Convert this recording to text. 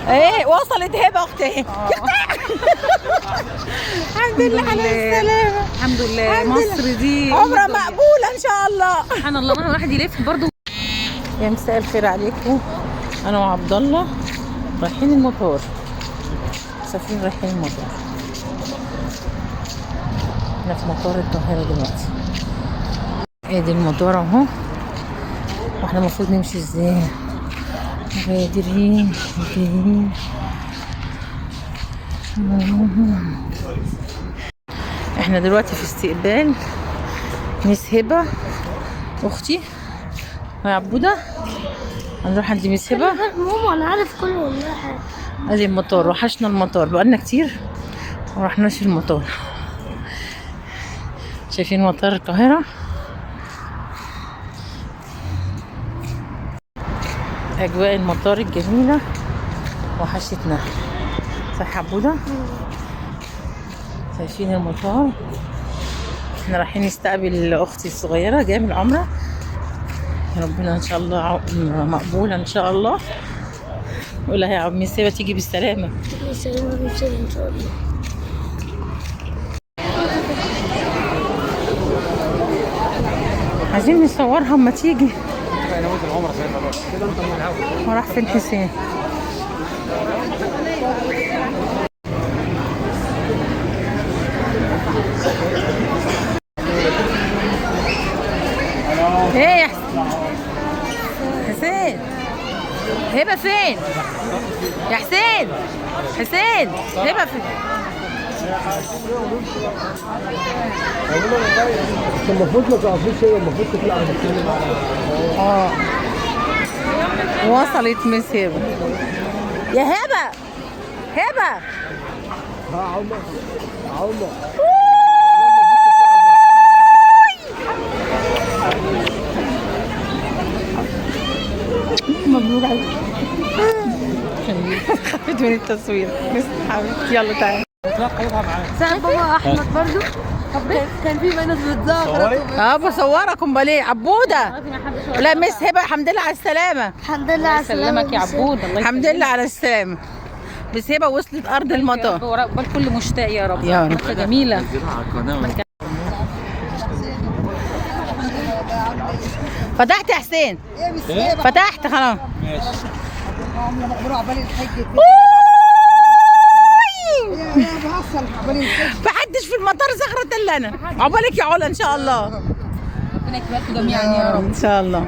ايه وصلت هبه اختي. الحمد لله على السلامه. الحمد لله. مصر دي عمره مقبوله ان شاء الله. سبحان الله، مهما الواحد يلف برضه. يا مساء الخير عليكم، انا وعبد الله رايحين المطار، مسافرين رايحين المطار. احنا في مطار القاهره دلوقتي. ادي المطار اهو، واحنا المفروض نمشي ازاي؟ غادرين غادرين. احنا دلوقتي في استقبال ميس هبه اختي ويا عبوده. هنروح عند ميس هبه. ماما انا عارف كل والله حاجه. ادي المطار، وحشنا المطار بقالنا كتير مرحناش المطار. شايفين مطار القاهره، اجواء المطار الجميله وحشتنا، صح يا عبوده؟ شايفين المطار. احنا رايحين نستقبل اختي الصغيره جايه من العمره، يا ربنا ان شاء الله مقبوله ان شاء الله. قولها يا عمي سيبها تيجي بالسلامه. بالسلامه بالسلامه ان شاء الله. عايزين نصورها اما تيجي. وراح فين حسين؟ ايه يا حسين؟ هبه فين؟ يا حسين؟ حسين هبه فين؟ المفروض ما تعرفيش، هي المفروض تطلع تتكلم على وصلت مس هبه. يا هبه هبه عمر مبروك عليك. خفت من التصوير بس حبيبتي. يلا تعالي. سأل بابا احمد برضو. كان في ناس بتزغرط. بصورك. امال ايه عبوده؟ لا مس هبه الحمد لله على السلامه. الحمد لله على السلامه. سلمك يا عبود. الله الحمد لله على السلامه. بس هبه وصلت ارض المطار. وراء كل مشتاق يا رب. يا رب. مكة جميله. فتحت يا حسين؟ فتحت خلاص. ماشي. محدش في المطار زغرت الا انا. عقبالك يا علا ان شاء الله. ربنا يكرمكم جميعا يا رب ان شاء الله.